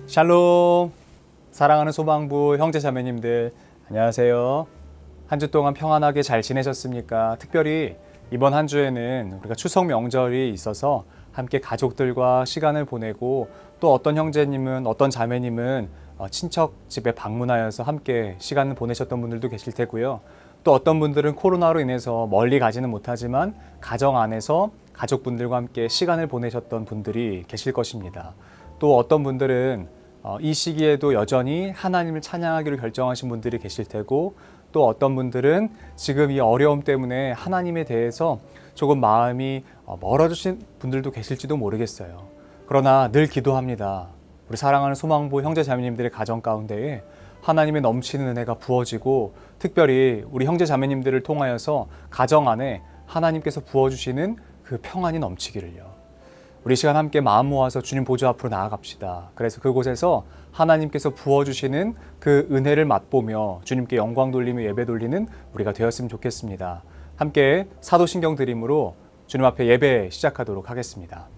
샬롬! 사랑하는 소망부 형제자매님들 안녕하세요. 한 주 동안 평안하게 잘 지내셨습니까? 특별히 이번 한 주에는 우리가 추석 명절이 있어서 함께 가족들과 시간을 보내고, 또 어떤 형제님은 어떤 자매님은 친척 집에 방문하여서 함께 시간을 보내셨던 분들도 계실 테고요. 또 어떤 분들은 코로나로 인해서 멀리 가지는 못하지만 가정 안에서 가족분들과 함께 시간을 보내셨던 분들이 계실 것입니다. 또 어떤 분들은 이 시기에도 여전히 하나님을 찬양하기로 결정하신 분들이 계실 테고, 또 어떤 분들은 지금 이 어려움 때문에 하나님에 대해서 조금 마음이 멀어지신 분들도 계실지도 모르겠어요. 그러나 늘 기도합니다. 우리 사랑하는 소망부 형제자매님들의 가정 가운데에 하나님의 넘치는 은혜가 부어지고, 특별히 우리 형제자매님들을 통하여서 가정 안에 하나님께서 부어주시는 그 평안이 넘치기를요. 우리 시간 함께 마음 모아서 주님 보좌 앞으로 나아갑시다. 그래서 그곳에서 하나님께서 부어주시는 그 은혜를 맛보며 주님께 영광 돌리며 예배 돌리는 우리가 되었으면 좋겠습니다. 함께 사도신경 드림으로 주님 앞에 예배 시작하도록 하겠습니다.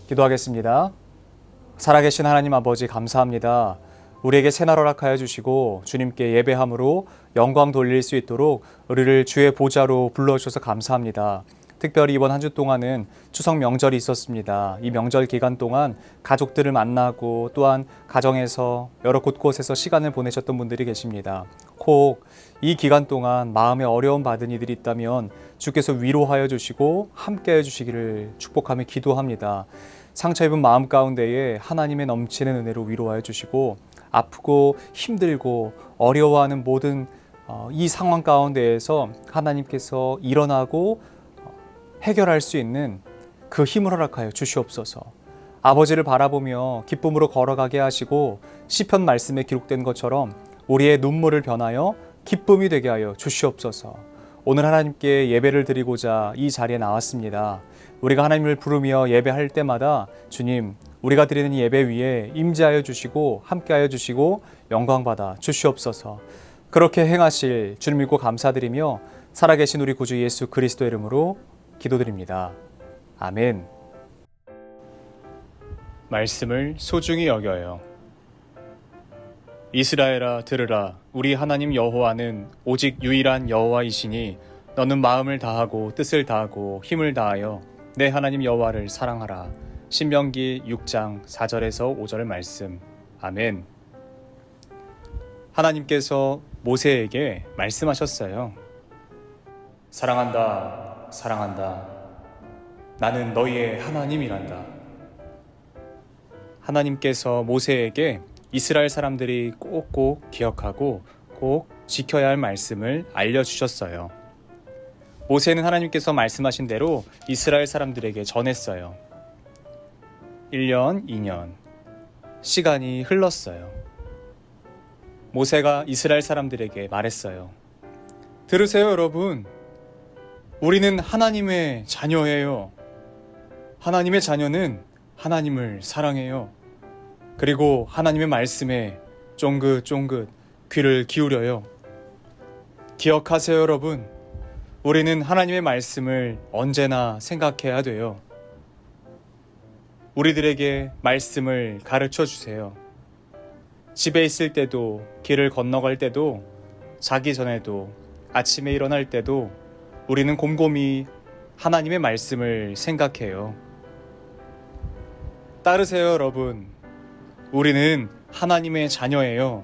기도하겠습니다. 살아계신 하나님 아버지 감사합니다. 우리에게 새날 허락하여 주시고 주님께 예배함으로 영광 돌릴 수 있도록 우리를 주의 보좌로 불러주셔서 감사합니다. 특별히 이번 한 주 동안은 추석 명절이 있었습니다. 이 명절 기간 동안 가족들을 만나고 또한 가정에서 여러 곳곳에서 시간을 보내셨던 분들이 계십니다. 혹 이 기간 동안 마음에 어려움 받은 이들이 있다면 주께서 위로하여 주시고 함께해 주시기를 축복하며 기도합니다. 상처 입은 마음 가운데에 하나님의 넘치는 은혜로 위로하여 주시고 아프고 힘들고 어려워하는 모든 이 상황 가운데에서 하나님께서 일어나고 해결할 수 있는 그 힘을 허락하여 주시옵소서. 아버지를 바라보며 기쁨으로 걸어가게 하시고 시편 말씀에 기록된 것처럼 우리의 눈물을 변하여 기쁨이 되게 하여 주시옵소서. 오늘 하나님께 예배를 드리고자 이 자리에 나왔습니다. 우리가 하나님을 부르며 예배할 때마다 주님, 우리가 드리는 예배 위에 임재하여 주시고 함께하여 주시고 영광받아 주시옵소서. 그렇게 행하실 주님 믿고 감사드리며 살아계신 우리 구주 예수 그리스도 이름으로 기도드립니다. 아멘. 말씀을 소중히 여겨요. 이스라엘아 들으라. 우리 하나님 여호와는 오직 유일한 여호와이시니 너는 마음을 다하고 뜻을 다하고 힘을 다하여 내 하나님 여호와를 사랑하라. 신명기 6장 4절에서 5절 말씀. 아멘. 하나님께서 모세에게 말씀하셨어요. 사랑한다, 사랑한다. 나는 너희의 하나님이란다. 하나님께서 모세에게 이스라엘 사람들이 꼭꼭 기억하고 꼭 지켜야 할 말씀을 알려주셨어요. 모세는 하나님께서 말씀하신 대로 이스라엘 사람들에게 전했어요. 1년, 2년, 시간이 흘렀어요. 모세가 이스라엘 사람들에게 말했어요. 들으세요, 여러분. 우리는 하나님의 자녀예요. 하나님의 자녀는 하나님을 사랑해요. 그리고 하나님의 말씀에 쫑긋쫑긋 귀를 기울여요. 기억하세요, 여러분. 우리는 하나님의 말씀을 언제나 생각해야 돼요. 우리들에게 말씀을 가르쳐 주세요. 집에 있을 때도, 길을 건너갈 때도, 자기 전에도, 아침에 일어날 때도 우리는 곰곰이 하나님의 말씀을 생각해요. 따르세요, 여러분. 우리는 하나님의 자녀예요.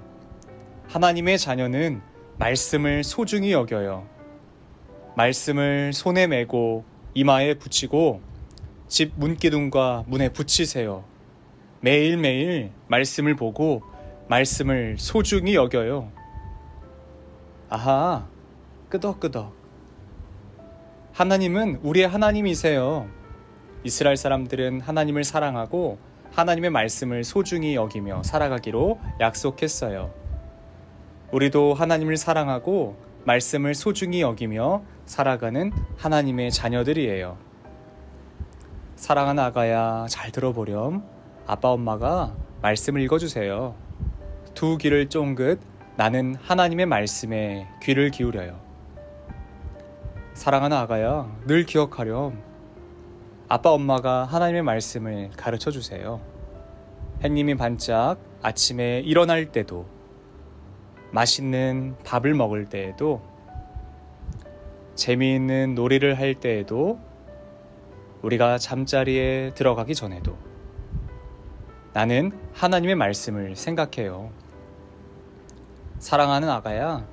하나님의 자녀는 말씀을 소중히 여겨요. 말씀을 손에 메고 이마에 붙이고 집 문기둥과 문에 붙이세요. 매일매일 말씀을 보고 말씀을 소중히 여겨요. 아하, 끄덕끄덕. 하나님은 우리의 하나님이세요. 이스라엘 사람들은 하나님을 사랑하고 하나님의 말씀을 소중히 여기며 살아가기로 약속했어요. 우리도 하나님을 사랑하고 말씀을 소중히 여기며 살아가는 하나님의 자녀들이에요. 사랑하는 아가야, 잘 들어보렴. 아빠 엄마가 말씀을 읽어주세요. 두 귀를 쫑긋 나는 하나님의 말씀에 귀를 기울여요. 사랑하는 아가야, 늘 기억하렴. 아빠 엄마가 하나님의 말씀을 가르쳐 주세요. 햇님이 반짝 아침에 일어날 때도, 맛있는 밥을 먹을 때에도, 재미있는 놀이를 할 때에도, 우리가 잠자리에 들어가기 전에도 나는 하나님의 말씀을 생각해요. 사랑하는 아가야,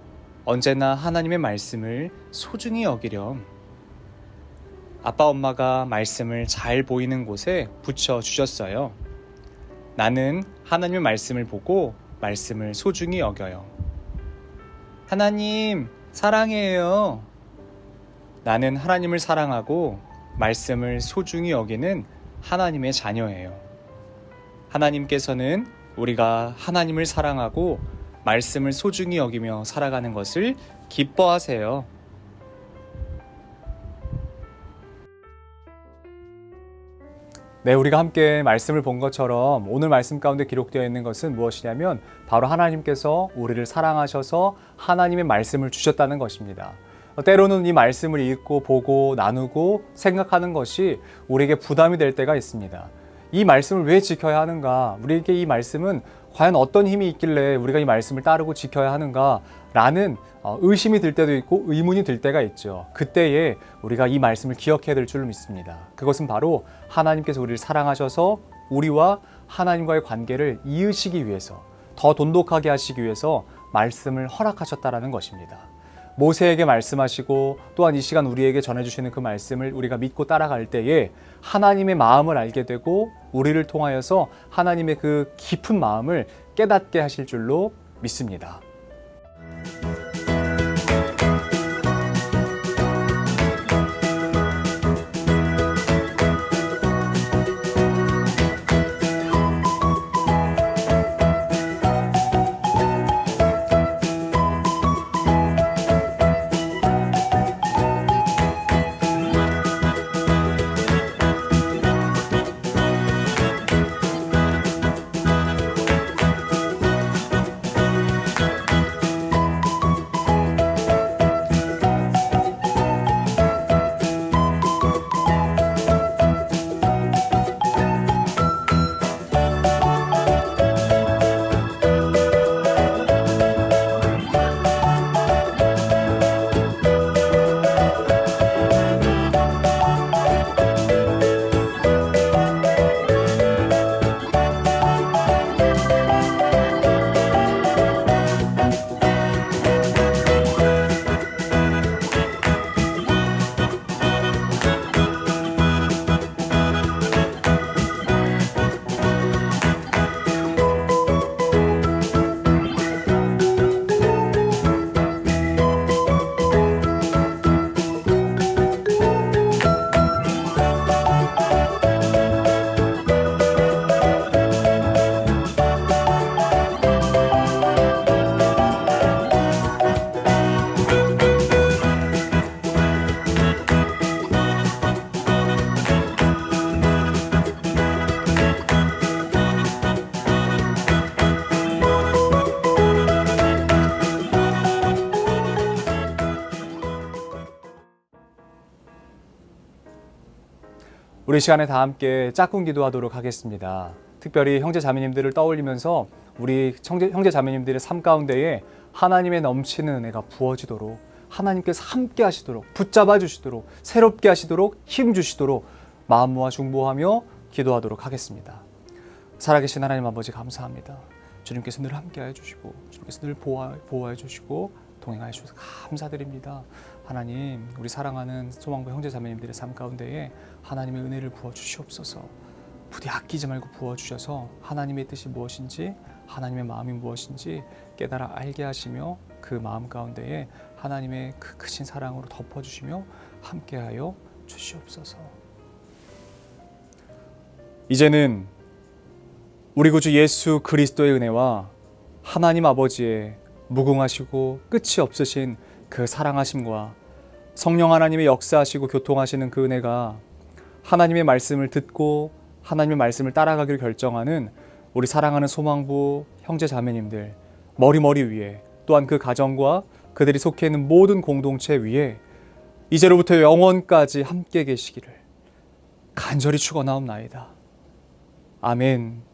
언제나 하나님의 말씀을 소중히 여기렴. 아빠 엄마가 말씀을 잘 보이는 곳에 붙여주셨어요. 나는 하나님의 말씀을 보고 말씀을 소중히 여겨요. 하나님, 사랑해요. 나는 하나님을 사랑하고 말씀을 소중히 여기는 하나님의 자녀예요. 하나님께서는 우리가 하나님을 사랑하고 말씀을 소중히 여기며 살아가는 것을 기뻐하세요. 네, 우리가 함께 말씀을 본 것처럼 오늘 말씀 가운데 기록되어 있는 것은 무엇이냐면 바로 하나님께서 우리를 사랑하셔서 하나님의 말씀을 주셨다는 것입니다. 때로는 이 말씀을 읽고 보고 나누고 생각하는 것이 우리에게 부담이 될 때가 있습니다. 이 말씀을 왜 지켜야 하는가? 우리에게 이 말씀은 과연 어떤 힘이 있길래 우리가 이 말씀을 따르고 지켜야 하는가? 라는 의심이 들 때도 있고 의문이 들 때가 있죠. 그때에 우리가 이 말씀을 기억해야 될 줄로 믿습니다. 그것은 바로 하나님께서 우리를 사랑하셔서 우리와 하나님과의 관계를 이으시기 위해서, 더 돈독하게 하시기 위해서 말씀을 허락하셨다라는 것입니다. 모세에게 말씀하시고 또한 이 시간 우리에게 전해주시는 그 말씀을 우리가 믿고 따라갈 때에 하나님의 마음을 알게 되고 우리를 통하여서 하나님의 그 깊은 마음을 깨닫게 하실 줄로 믿습니다. 우리 시간에 다 함께 짝꿍 기도하도록 하겠습니다. 특별히 형제 자매님들을 떠올리면서 우리 형제 자매님들의 삶 가운데에 하나님의 넘치는 은혜가 부어지도록, 하나님께서 함께 하시도록, 붙잡아 주시도록, 새롭게 하시도록, 힘 주시도록 마음 모아 중보하며 기도하도록 하겠습니다. 살아계신 하나님 아버지 감사합니다. 주님께서 늘 함께하여 주시고 주님께서 늘 보호하여 주시고 동행하여 주셔서 감사드립니다. 하나님, 우리 사랑하는 소망부 형제 자매님들의 삶 가운데에 하나님의 은혜를 부어 주시옵소서. 부디 아끼지 말고 부어 주셔서 하나님의 뜻이 무엇인지, 하나님의 마음이 무엇인지 깨달아 알게 하시며 그 마음 가운데에 하나님의 그 크신 사랑으로 덮어 주시며 함께하여 주시옵소서. 이제는 우리 구주 예수 그리스도의 은혜와 하나님 아버지의 무궁하시고 끝이 없으신 그 사랑하심과 성령 하나님의 역사하시고 교통하시는 그 은혜가 하나님의 말씀을 듣고 하나님의 말씀을 따라가기를 결정하는 우리 사랑하는 소망부 형제 자매님들 머리 위에, 또한 그 가정과 그들이 속해 있는 모든 공동체 위에 이제로부터 영원까지 함께 계시기를 간절히 축원하옵나이다. 아멘.